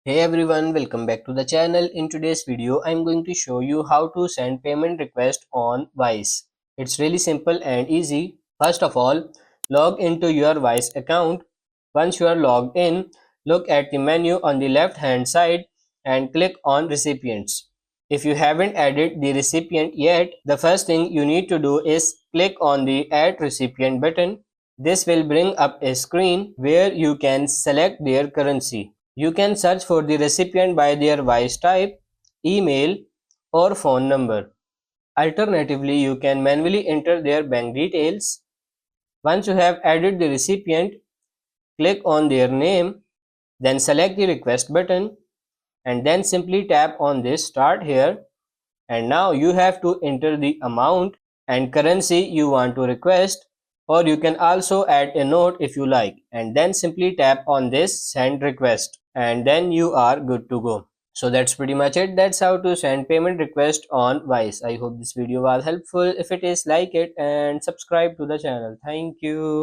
Hey everyone, welcome back to the channel. In today's video, I'm going to show you how to send payment request on Wise. It's really simple and easy. First of all, log into your Wise account. Once you are logged in, look at the menu on the left hand side and click on recipients. If you haven't added the recipient yet, the first thing you need to do is click on the add recipient button. This will bring up a screen where you can select their currency. You can search for the recipient by their Wise type, email, or phone number. Alternatively, you can manually enter their bank details. Once you have added the recipient, click on their name, then select the request button, and then simply tap on this start here. And now you have to enter the amount and currency you want to request, or you can also add a note if you like, and then simply tap on this send request, and then you are good to go. So that's pretty much it. That's how to send payment request on Wise. I hope this video was helpful. If it is, like it and subscribe to the channel. Thank you.